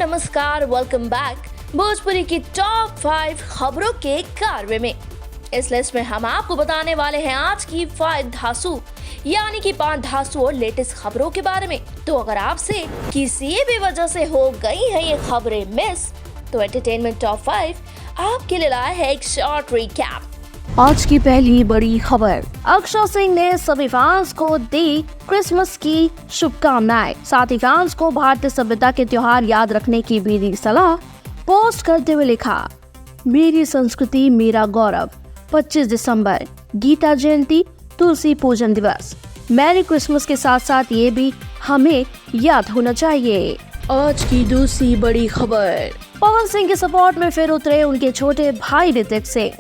नमस्कार, welcome back Bhojpuri की top 5 खबरों के कारवे में। इस लिस्ट में हम आपको बताने वाले हैं आज की 5 धांसू यानी कि 5 धांसू और लेटेस्ट खबरों के बारे में। तो अगर आपसे किसी भी वजह से हो गई है ये खबरें मिस, तो एंटरटेनमेंट टॉप 5 आपके लिए लाया है एक शॉर्ट रिकैप। आज की पहली बड़ी खबर, अक्षय सिंह ने सभी फैंस को दी क्रिसमस की शुभकामनाएं। साथ ही फैंस को भारतीय सभ्यता के त्योहार याद रखने की भी दी सलाह। पोस्ट करते हुए लिखा, मेरी संस्कृति मेरा गौरव। 25 दिसंबर गीता जयंती, तुलसी पूजन दिवस। मैरी क्रिसमस के साथ साथ ये भी हमें याद होना चाहिए। आज की दूसरी बड़ी खबर, पवन सिंह के सपोर्ट में फिर उतरे उनके छोटे भाई ऋतिक सिंह।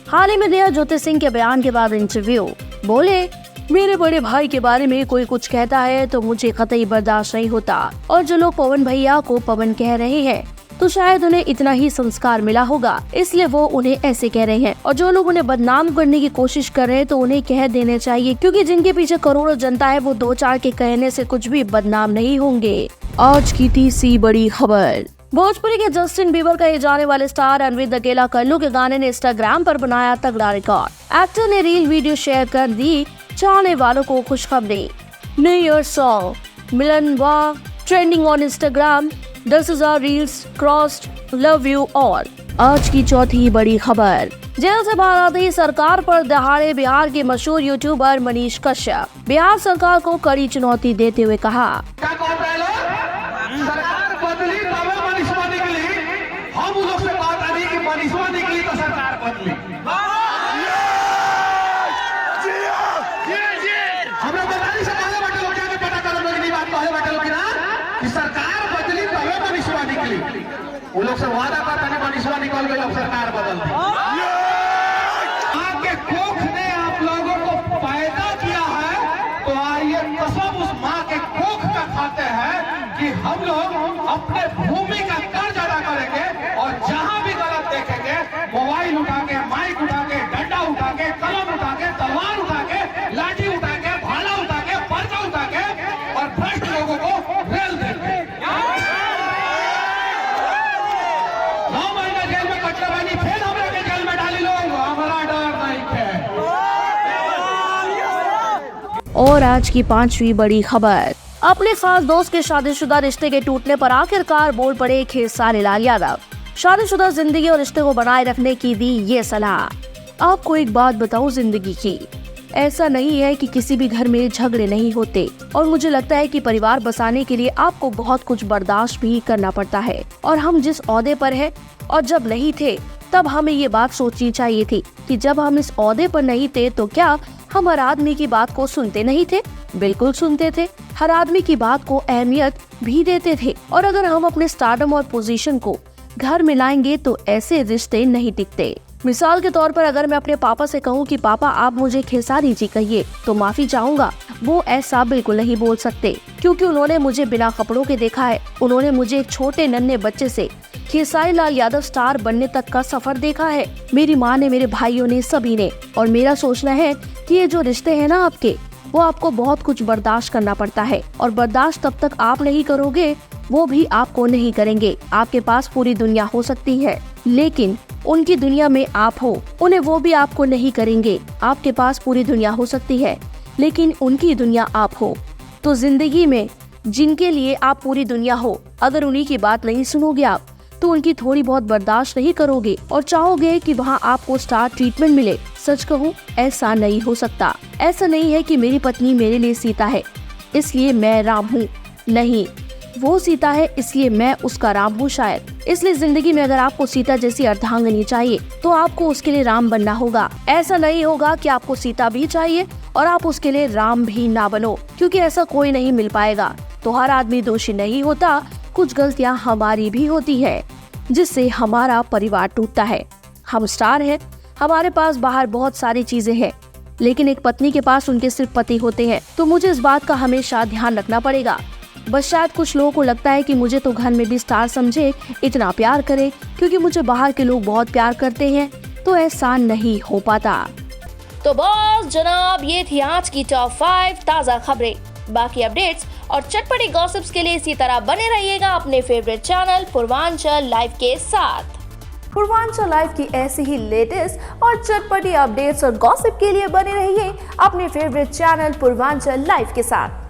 हाल ही में दिया ज्योति सिंह के बयान के बाद इंटरव्यू, बोले, मेरे बड़े भाई के बारे में कोई कुछ कहता है तो मुझे कतई बर्दाश्त नहीं होता, और जो लोग पवन भैया को पवन कह रहे हैं तो शायद उन्हें इतना ही संस्कार मिला होगा, इसलिए वो उन्हें ऐसे कह रहे हैं। और जो लोग उन्हें बदनाम करने की कोशिश कर रहे हैं तो उन्हें कह देने चाहिए, क्योंकि जिनके पीछे करोड़ों जनता है वो 2-4 के कहने से कुछ भी बदनाम नहीं होंगे। आज की तीसरी बड़ी खबर, भोजपुरी के जस्टिन बीबर का ये जाने वाले स्टार रणवीर अकेला कल्लू के गाने ने इंस्टाग्राम पर बनाया तगड़ा रिकॉर्ड। एक्टर ने रील वीडियो शेयर कर दी चाहने वालों को खुशखबरी। न्यू ईयर सॉन्ग मिलन वाह trending on Instagram, 10,000 reels crossed, love you all. आज की चौथी बड़ी खबर, जेल से बाहर आती सरकार पर दहाड़े बिहार के मशहूर यूट्यूबर मनीष कश्यप। बिहार सरकार को कड़ी चुनौती देते हुए कहा, वो लोग से वादा करता नहीं, मनीषवा निकल गई, अब सरकार बदल दी। आपके कोख ने आप लोगों को पैदा किया है, तो आइए कसम उस माँ के कोख का खाते हैं कि हम लोग अपने भूमि का कर्ज अदा करेंगे, और जहां भी गलत देखेंगे मोबाइल उठा के, माइक उठा के, डंडा उठा के, कलम उठा के, तलवार उठा के, लाठी उठा के, भाला उठा के, पर्चा उठा के, और भ्रष्ट लोगों को रेल देंगे। और आज की पांचवी बड़ी खबर, अपने खास दोस्त के शादीशुदा रिश्ते के टूटने पर आखिरकार बोल पड़े खेसारी लाल यादव। शादीशुदा जिंदगी और रिश्ते को बनाए रखने की दी ये सलाह। आपको एक बात बताऊं जिंदगी की, ऐसा नहीं है कि किसी भी घर में झगड़े नहीं होते, और मुझे लगता है कि परिवार बसाने के लिए आपको बहुत कुछ बर्दाश्त भी करना पड़ता है। और हम जिस ओहदे पर है और जब नहीं थे तब हमें ये बात सोचनी चाहिए थी कि जब हम इस ओहदे पर नहीं थे तो क्या हम हर आदमी की बात को सुनते नहीं थे? बिल्कुल सुनते थे, हर आदमी की बात को अहमियत भी देते थे। और अगर हम अपने स्टारडम और पोजीशन को घर में लाएंगे तो ऐसे रिश्ते नहीं टिकते। मिसाल के तौर पर अगर मैं अपने पापा से कहूँ कि पापा आप मुझे खेसारी जी कहिए, तो माफी चाहूंगा, वो ऐसा बिल्कुल नहीं बोल सकते, क्योंकि उन्होंने मुझे बिना कपड़ों के देखा है। उन्होंने मुझे एक छोटे नन्हे बच्चे से खेसारी लाल यादव स्टार बनने तक का सफर देखा है। मेरी माँ ने, मेरे भाइयों ने, सभी ने। और मेरा सोचना है कि ये जो रिश्ते हैं ना आपके, वो आपको बहुत कुछ बर्दाश्त करना पड़ता है, और बर्दाश्त तब तक आप नहीं करोगे वो भी आपको नहीं करेंगे। आपके पास पूरी दुनिया हो सकती है, लेकिन उनकी दुनिया में आप हो, उन्हें वो भी आपको नहीं करेंगे। आपके पास पूरी दुनिया हो सकती है, लेकिन उनकी दुनिया आप हो। तो जिंदगी में जिनके लिए आप पूरी दुनिया हो, अगर उन्हीं की बात नहीं सुनोगे आप, तो उनकी थोड़ी बहुत बर्दाश्त नहीं करोगे और चाहोगे कि वहाँ आपको स्टार ट्रीटमेंट मिले। सच कहूँ, ऐसा नहीं हो सकता। ऐसा नहीं है कि मेरी पत्नी मेरे लिए सीता है इसलिए मैं राम हूँ, नहीं, वो सीता है इसलिए मैं उसका राम हूँ शायद। इसलिए जिंदगी में अगर आपको सीता जैसी अर्धांगिनी चाहिए तो आपको उसके लिए राम बनना होगा। ऐसा नहीं होगा कि आपको सीता भी चाहिए और आप उसके लिए राम भी ना बनो, क्योंकि ऐसा कोई नहीं मिल पाएगा। तो हर आदमी दोषी नहीं होता, कुछ गलतियाँ हमारी भी होती है जिससे हमारा परिवार टूटता है। हम स्टार हैं, हमारे पास बाहर बहुत सारी चीजें हैं, लेकिन एक पत्नी के पास उनके सिर्फ पति होते हैं। तो मुझे इस बात का हमेशा ध्यान रखना पड़ेगा। बस शायद कुछ लोगों को लगता है कि मुझे तो घर में भी स्टार समझे, इतना प्यार करे, क्योंकि मुझे बाहर के लोग बहुत प्यार करते हैं, तो ऐसा नहीं हो पाता। तो बस जनाब, ये थी आज की टॉप 5 ताज़ा खबरें। बाकी अपडेट्स और चटपटी गॉसिप्स के लिए इसी तरह बने रहिएगा अपने फेवरेट चैनल पूर्वांचल लाइव के साथ। पूर्वांचल लाइव की ऐसी ही लेटेस्ट और चटपटी अपडेट्स और गॉसिप के लिए बने रहिए अपने फेवरेट चैनल पूर्वांचल लाइव के साथ।